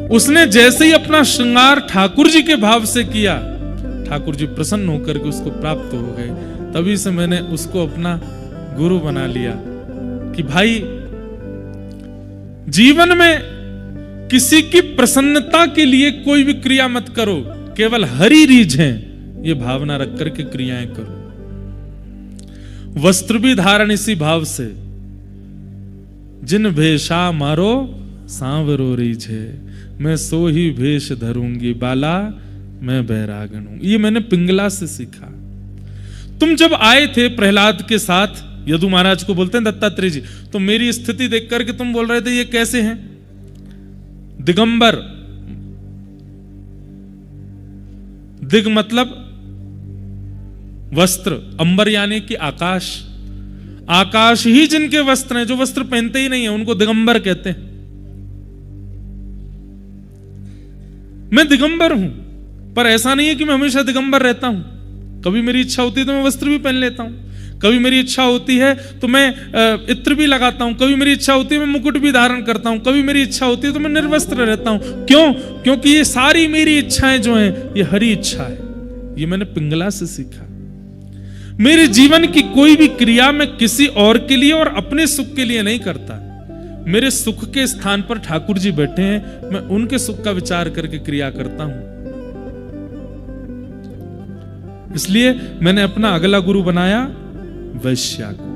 उसने जैसे ही अपना श्रृंगार ठाकुर जी के भाव से किया, ठाकुर जी प्रसन्न होकर के उसको प्राप्त हो गए। तभी से मैंने उसको अपना गुरु बना लिया कि भाई जीवन में किसी की प्रसन्नता के लिए कोई भी क्रिया मत करो, केवल हरि रीझें ये भावना रख करके क्रियाएं करो। वस्त्र भी धारण इसी भाव से, जिन भेषा मारो सांवरो रीझे, मैं सो ही भेष धरूंगी बाला, मैं बैरागन हूं। ये मैंने पिंगला से सीखा। तुम जब आए थे प्रहलाद के साथ, यदु महाराज को बोलते हैं दत्तात्रेय जी, तो मेरी स्थिति देख करके तुम बोल रहे थे ये कैसे हैं? दिगंबर, दिग मतलब वस्त्र, अंबर यानी कि आकाश। आकाश ही जिनके वस्त्र हैं, जो वस्त्र पहनते ही नहीं है उनको दिगंबर कहते हैं। मैं दिगंबर हूं, पर ऐसा नहीं है कि मैं हमेशा दिगंबर रहता हूं। कभी मेरी इच्छा होती है तो मैं वस्त्र भी पहन लेता हूं, कभी मेरी इच्छा होती है तो मैं इत्र भी लगाता हूं, कभी मेरी इच्छा होती है मैं मुकुट भी धारण करता हूं, कभी मेरी इच्छा होती है तो मैं निर्वस्त्र रहता हूं। क्यों? क्योंकि ये सारी मेरी इच्छाएं जो हैं ये हरि इच्छा है। ये मैंने पिंगला से सीखा। मेरे जीवन की कोई भी क्रिया मैं किसी और के लिए और अपने सुख के लिए नहीं करता। मेरे सुख के स्थान पर ठाकुर जी बैठे हैं, मैं उनके सुख का विचार करके क्रिया करता हूं। इसलिए मैंने अपना अगला गुरु बनाया वैश्या को।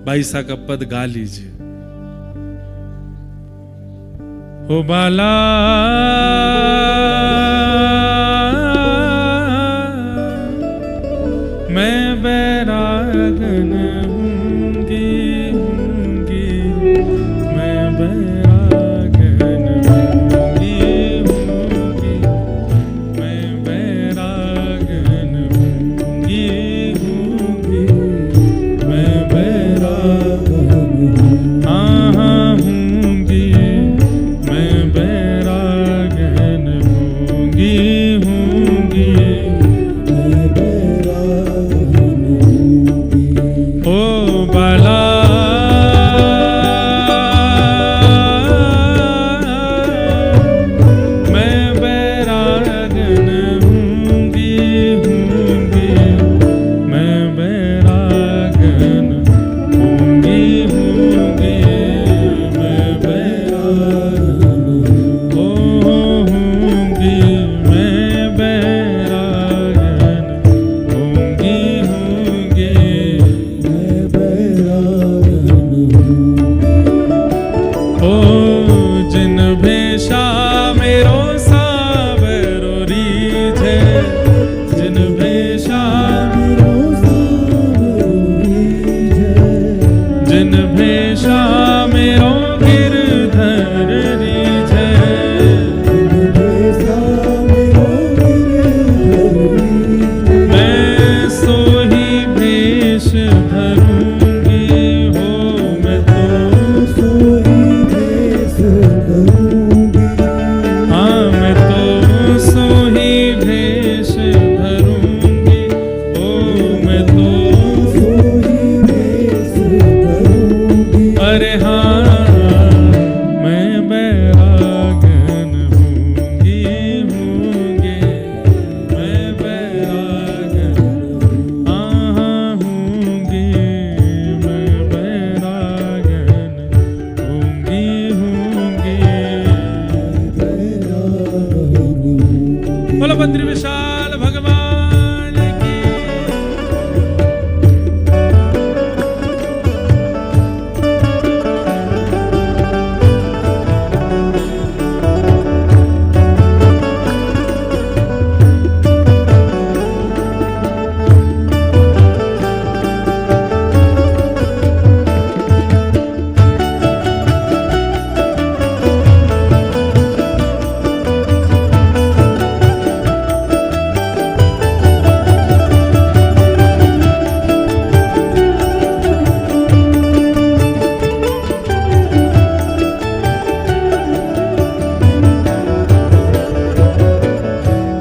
बाईसा का पद गा लीजिए। हो बाला मैं बैरागन हूँगी हूँगी, मैं बैरागन हूँगी हूँगी, मैं बैरागन हूँगी हूँगी, मैं बैरागन हाँ हाँ हूँगी, मैं बैरागन हूँगी हूँगी, मैं बैरागन हूँगी। ओ बाला मैं बैरागन हूँगी हूँगी, मैं बैरागन हूँगी हूँगी, मैं बैरागन हूँगी, मैं बैरागन हूँगी हूँगी, मैं बैरागन हूँगी। ओ जिन भेषा मेरो सावरो रीझे, जिन भेषा मेरो सावरो रीझे, जिन भेषा मेरो गिरधर रीझे, जिन भेषा मेरो गिरधर रीझे, मैं सोही भेष धरूंगी हो, मैं तो सोही भेष धरूंगी, हाँ मैं तो सोही भेष धरूंगी, ओ मैं तो सोही भेष धरूंगी। अरे हाँ मैं बैरागन हूँगी हूँगी, मैं बैरागन हाँ हाँ हूँगी, मैं बैरागन हूँगी हूँगी, बोलो बद्री विशाल भगवान की।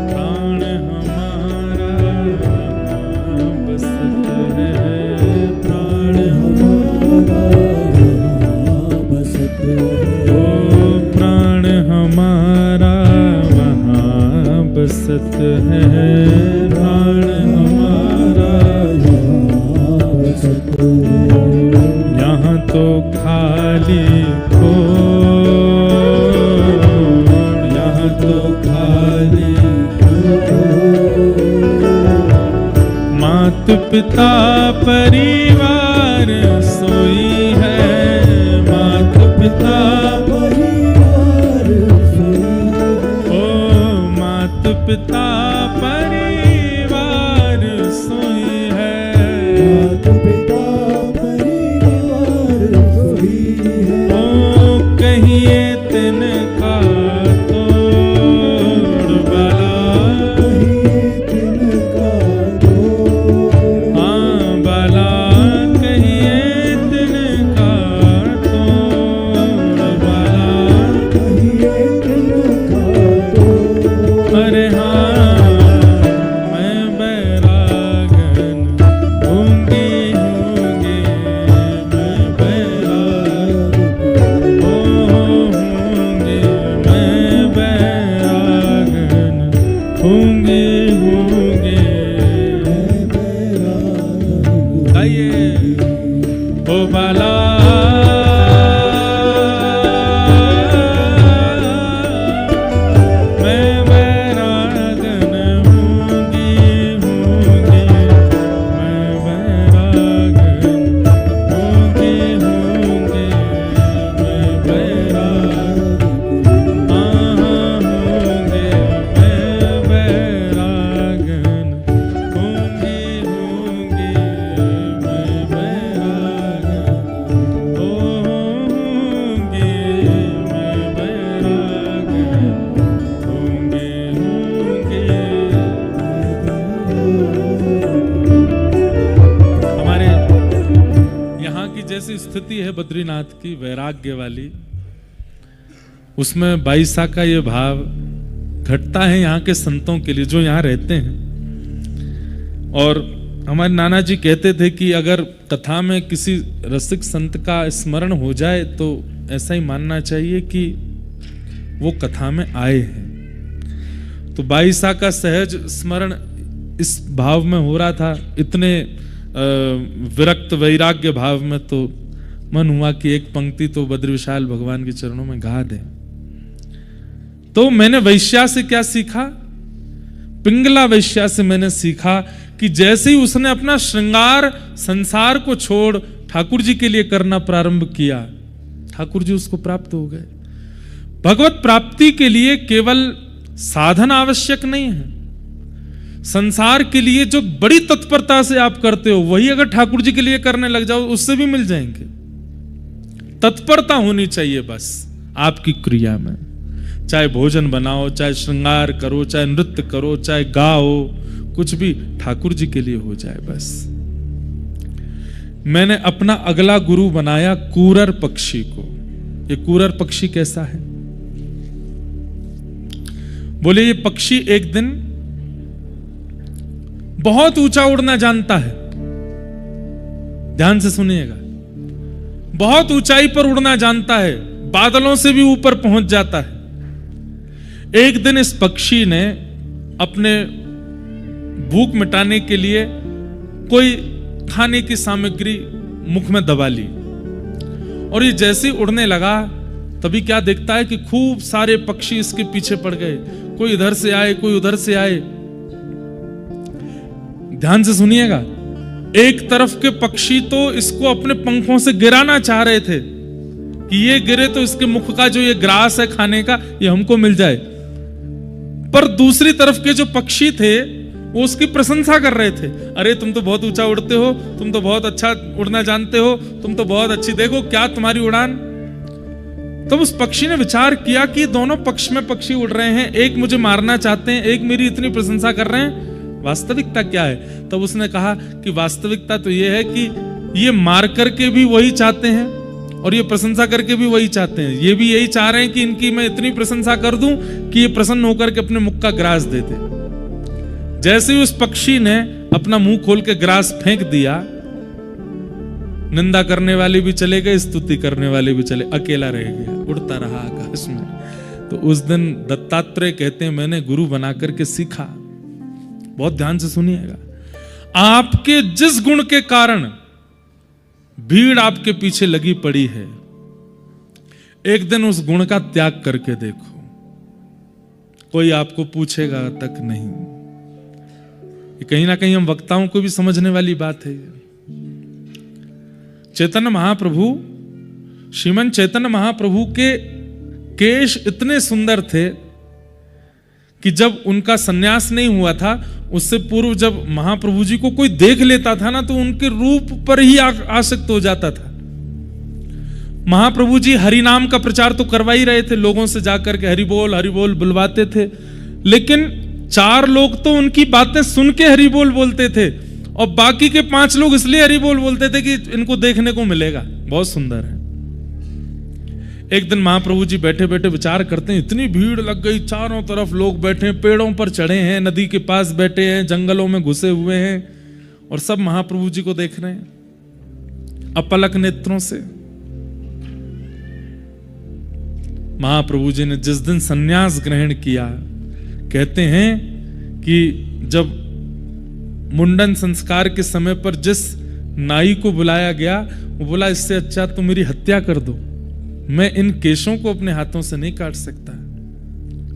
प्राण हमारा बसत है, प्राण हमारा बसत है, ओ प्राण हमारा वहाँ बसत है, प्राण हमारा यहाँ बसत है। यहाँ तो खाली खोड़, यहाँ तो खाली मात पिता परिवार सोई है, मात पिता परिवार सोई है, ओ मात पिता परिवार सोई है, मात पिता परिवार सोई है, ओ कहिए तिनका तोड़ बाला, कहिए तिनका तोड़, हाँ बाला कहिए तिनका तोड़, बाला कहिए तिनका तोड़। अरे हाँ मैं बैरागन हूँगी हूँगी, मैं बैरागन हूँगी, मैं बैरागन हूँगी हूँगी, मैं बैरागन। गाइए ओ बाला जैसी स्थिति है बद्रीनाथ की वैराग्य वाली, उसमें 22 का ये भाव घटता है यहाँ के संतों के लिए जो यहाँ रहते हैं। और हमारे नाना जी कहते थे कि अगर कथा में किसी रसिक संत का स्मरण हो जाए तो ऐसा ही मानना चाहिए कि वो कथा में आए हैं। तो 22 का सहज स्मरण इस भाव में हो रहा था, इतने विरक्त वैराग्य भाव में, तो मन हुआ कि एक पंक्ति तो बद्री विशाल भगवान के चरणों में गा दे। तो मैंने वैश्या से क्या सीखा, पिंगला वैश्या से मैंने सीखा कि जैसे ही उसने अपना श्रृंगार संसार को छोड़ ठाकुर जी के लिए करना प्रारंभ किया, ठाकुर जी उसको प्राप्त हो गए। भगवत प्राप्ति के लिए केवल साधन आवश्यक नहीं है, संसार के लिए जो बड़ी तत्परता से आप करते हो वही अगर ठाकुर जी के लिए करने लग जाओ उससे भी मिल जाएंगे। तत्परता होनी चाहिए बस आपकी क्रिया में, चाहे भोजन बनाओ, चाहे श्रृंगार करो, चाहे नृत्य करो, चाहे गाओ, कुछ भी ठाकुर जी के लिए हो जाए बस। मैंने अपना अगला गुरु बनाया कूरर पक्षी को। ये कूरर पक्षी कैसा है? बोले ये पक्षी एक दिन बहुत ऊंचा उड़ना जानता है, ध्यान से सुनिएगा, बहुत ऊंचाई पर उड़ना जानता है, बादलों से भी ऊपर पहुंच जाता है। एक दिन इस पक्षी ने अपने भूख मिटाने के लिए कोई खाने की सामग्री मुख में दबा ली और ये जैसे ही उड़ने लगा तभी क्या देखता है कि खूब सारे पक्षी इसके पीछे पड़ गए, कोई इधर से आए, कोई उधर से आए। ध्यान से सुनिएगा, एक तरफ के पक्षी तो इसको अपने पंखों से गिराना चाह रहे थे कि ये गिरे तो इसके मुख का जो ये ग्रास है खाने का ये हमको मिल जाए, पर दूसरी तरफ के जो पक्षी थे वो उसकी प्रशंसा कर रहे थे, अरे तुम तो बहुत ऊंचा उड़ते हो, तुम तो बहुत अच्छा उड़ना जानते हो, तुम तो बहुत अच्छी, देखो क्या तुम्हारी उड़ान। तब उस पक्षी ने विचार किया कि दोनों पक्ष में पक्षी उड़ रहे हैं, एक मुझे मारना चाहते हैं, एक मेरी इतनी प्रशंसा कर रहे हैं, वास्तविकता क्या है? तब उसने कहा कि वास्तविकता तो ये है कि ये मार करके भी वही चाहते हैं और ये प्रशंसा करके भी वही चाहते हैं, ये भी यही चाह रहे हैं कि इनकी मैं इतनी प्रशंसा कर दूं कि ये प्रसन्न होकर के अपने मुख का ग्रास देते। जैसे ही उस पक्षी ने अपना मुंह खोल के ग्रास फेंक दिया, निंदा करने वाले भी चले गए, स्तुति करने वाले भी चले, अकेला रह गया, उड़ता रहा आकाश में। तो उस दिन दत्तात्रेय कहते हैं मैंने गुरु बना करके सीखा, बहुत ध्यान से सुनिएगा, आपके जिस गुण के कारण भीड़ आपके पीछे लगी पड़ी है, एक दिन उस गुण का त्याग करके देखो, कोई आपको पूछेगा तक नहीं। कहीं ना कहीं हम वक्ताओं को भी समझने वाली बात है। चैतन्य महाप्रभु, श्रीमन चैतन्य महाप्रभु के केश इतने सुंदर थे कि जब उनका सन्यास नहीं हुआ था उससे पूर्व जब महाप्रभु जी को कोई देख लेता था ना तो उनके रूप पर ही आसक्त हो जाता था। महाप्रभु जी हरि नाम का प्रचार तो करवा ही रहे थे, लोगों से जाकर के हरि बोल बुलवाते थे, लेकिन 4 लोग तो उनकी बातें सुन के हरि बोल बोलते थे और बाकी के 5 लोग इसलिए हरि बोल बोलते थे कि इनको देखने को मिलेगा, बहुत सुंदर है। एक दिन महाप्रभु जी बैठे बैठे विचार करते हैं, इतनी भीड़ लग गई, चारों तरफ लोग बैठे हैं, पेड़ों पर चढ़े हैं, नदी के पास बैठे हैं, जंगलों में घुसे हुए हैं और सब महाप्रभु जी को देख रहे हैं अपलक नेत्रों से। महाप्रभु जी ने जिस दिन सन्यास ग्रहण किया, कहते हैं कि जब मुंडन संस्कार के समय पर जिस नाई को बुलाया गया वो बोला इससे अच्छा तो मेरी हत्या कर दो, मैं इन केशों को अपने हाथों से नहीं काट सकता,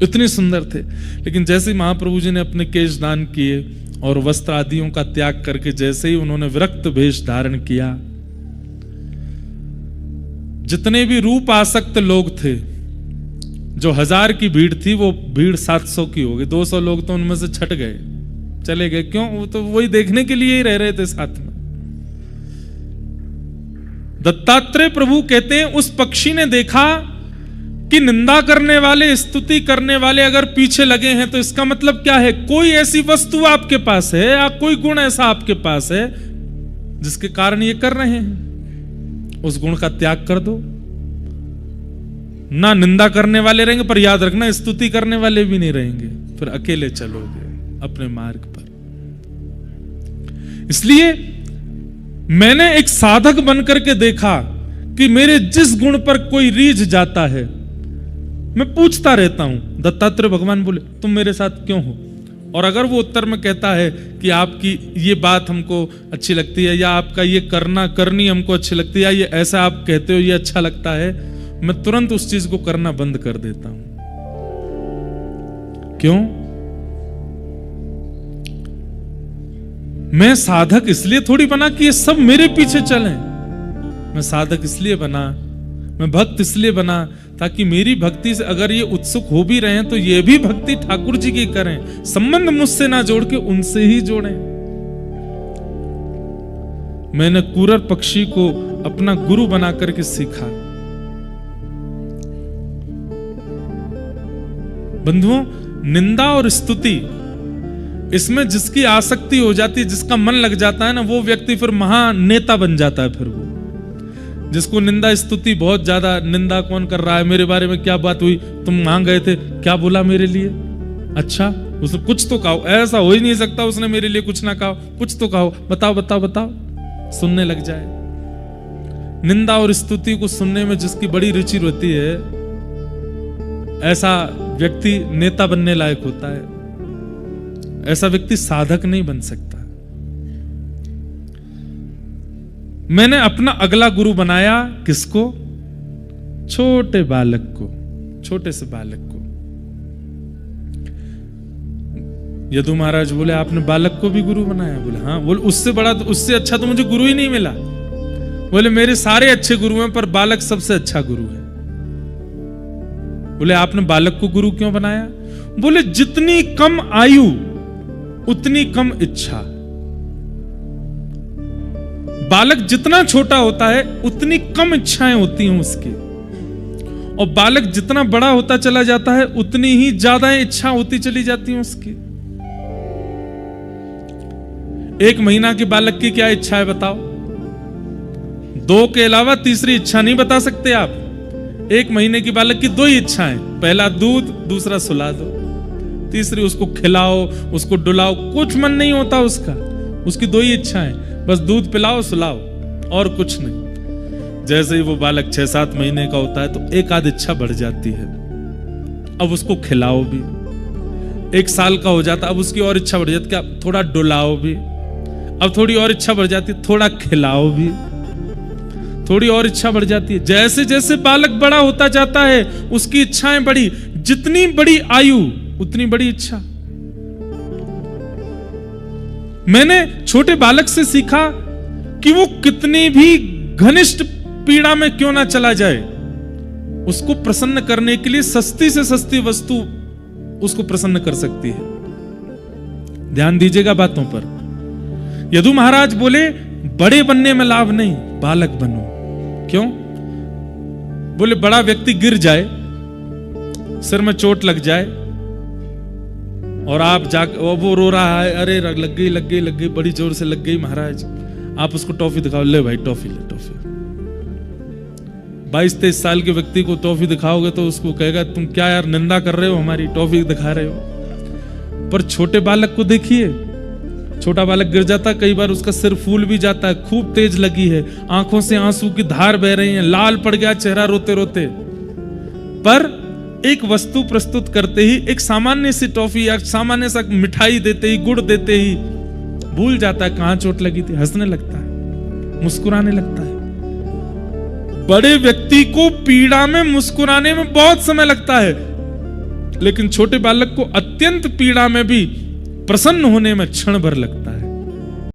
इतने सुंदर थे। लेकिन जैसे ही महाप्रभु जी ने अपने केश दान किए और वस्त्र आदियों का त्याग करके जैसे ही उन्होंने विरक्त भेष धारण किया, जितने भी रूप आसक्त लोग थे, जो 1000 की भीड़ थी वो भीड़ 700 की हो गई, 200 लोग तो उनमें से छट गए, चले गए। क्यों? वो तो वही देखने के लिए ही रह रहे थे साथ में। दत्तात्रेय प्रभु कहते हैं उस पक्षी ने देखा कि निंदा करने वाले, स्तुति करने वाले अगर पीछे लगे हैं तो इसका मतलब क्या है? कोई ऐसी वस्तु आपके पास है या कोई गुण ऐसा आपके पास है जिसके कारण ये कर रहे हैं। उस गुण का त्याग कर दो। ना निंदा करने वाले रहेंगे, पर याद रखना स्तुति करने वाले भी नहीं रहेंगे, फिर अकेले चलोगे अपने मार्ग पर। इसलिए मैंने एक साधक बनकर के देखा कि मेरे जिस गुण पर कोई रीझ जाता है, मैं पूछता रहता हूं। दत्तात्रेय भगवान बोले तुम मेरे साथ क्यों हो? और अगर वो उत्तर में कहता है कि आपकी ये बात हमको अच्छी लगती है, या आपका ये करनी हमको अच्छी लगती है, या ये ऐसा आप कहते हो ये अच्छा लगता है, मैं तुरंत उस चीज को करना बंद कर देता हूं। क्यों? मैं साधक इसलिए थोड़ी बना कि ये सब मेरे पीछे चलें। मैं साधक इसलिए बना, मैं भक्त इसलिए बना ताकि मेरी भक्ति से अगर ये उत्सुक हो भी रहे हैं तो ये भी भक्ति ठाकुर जी की करें, संबंध मुझसे ना जोड़ के उनसे ही जोड़ें। मैंने कुरर पक्षी को अपना गुरु बना करके सीखा। बंधुओं, निंदा और स्तुति, इसमें जिसकी आसक्ति हो जाती है, जिसका मन लग जाता है ना, वो व्यक्ति फिर महानेता बन जाता है। फिर वो जिसको निंदा स्तुति बहुत ज्यादा, निंदा कौन कर रहा है, मेरे बारे में क्या बात हुई, तुम वहां गए थे, क्या बोला मेरे लिए, अच्छा उसने कुछ तो कहा, ऐसा हो ही नहीं सकता उसने मेरे लिए कुछ ना कहा, कुछ तो कहो, बताओ बताओ बताओ, सुनने लग जाए। निंदा और स्तुति को सुनने में जिसकी बड़ी रुचि होती है, ऐसा व्यक्ति नेता बनने लायक होता है। ऐसा व्यक्ति साधक नहीं बन सकता। मैंने अपना अगला गुरु बनाया किसको? छोटे बालक को, छोटे से बालक को। यदु महाराज बोले आपने बालक को भी गुरु बनाया? बोले हाँ। बोले उससे बड़ा, उससे अच्छा तो मुझे गुरु ही नहीं मिला। बोले मेरे सारे अच्छे गुरु हैं पर बालक सबसे अच्छा गुरु है। बोले आपने बालक को गुरु क्यों बनाया? बोले जितनी कम आयु उतनी कम इच्छा। बालक जितना छोटा होता है उतनी कम इच्छाएं होती हैं उसकी, और बालक जितना बड़ा होता चला जाता है उतनी ही ज्यादा इच्छा होती चली जाती हैं उसकी। 1 महीना के बालक की क्या इच्छा है बताओ? 2 के अलावा तीसरी इच्छा नहीं बता सकते आप। 1 महीने की बालक की 2 ही इच्छाएं, पहला दूध, दूसरा सुला दो, तीसरी उसको खिलाओ, उसको डुलाओ। कुछ मन नहीं होता उसका, उसकी 2 ही इच्छाएं, बस दूध पिलाओ, सुलाओ, और कुछ नहीं। जैसे ही वो बालक 6-7 महीने का होता है तो एक आध इच्छा बढ़ जाती है, अब उसको खिलाओ भी। 1 साल का हो जाता, अब उसकी और इच्छा बढ़ जाती है, अब थोड़ा डुलाओ भी। अब थोड़ी और इच्छा बढ़ जाती है, थोड़ा खिलाओ भी, थोड़ी और इच्छा बढ़ जाती है। जैसे जैसे बालक बड़ा होता जाता है उसकी इच्छाएं बढ़ी, जितनी बड़ी आयु उतनी बड़ी इच्छा। मैंने छोटे बालक से सीखा कि वो कितनी भी घनिष्ठ पीड़ा में क्यों ना चला जाए, उसको प्रसन्न करने के लिए सस्ती से सस्ती वस्तु उसको प्रसन्न कर सकती है। ध्यान दीजिएगा बातों पर। यदु महाराज बोले बड़े बनने में लाभ नहीं, बालक बनो। क्यों? बोले बड़ा व्यक्ति गिर जाए, सिर में चोट लग जाए, और आप जाकर वो रो रहा है, अरे लग गई बड़ी जोर से लग गई महाराज, आप उसको टॉफी दिखाओ, ले भाई टॉफी ले, टॉफी। 22-23 साल के व्यक्ति को टॉफी दिखाओगे तो उसको कहेगा तुम क्या यार निंदा कर रहे हो, हमारी टॉफी दिखा रहे हो। पर छोटे बालक को देखिए, छोटा बालक गिर जाता, कई बार उसका सिर फूल भी जाता है, खूब तेज लगी है, आंखों से आंसू की धार बह रही है, लाल पड़ गया चेहरा रोते रोते, पर एक वस्तु प्रस्तुत करते ही, एक सामान्य सी टॉफी या सामान्य सा मिठाई देते ही, गुड़ देते ही भूल जाता है कहां चोट लगी थी, हंसने लगता है, मुस्कुराने लगता है। बड़े व्यक्ति को पीड़ा में मुस्कुराने में बहुत समय लगता है, लेकिन छोटे बालक को अत्यंत पीड़ा में भी प्रसन्न होने में क्षण भर लगता है।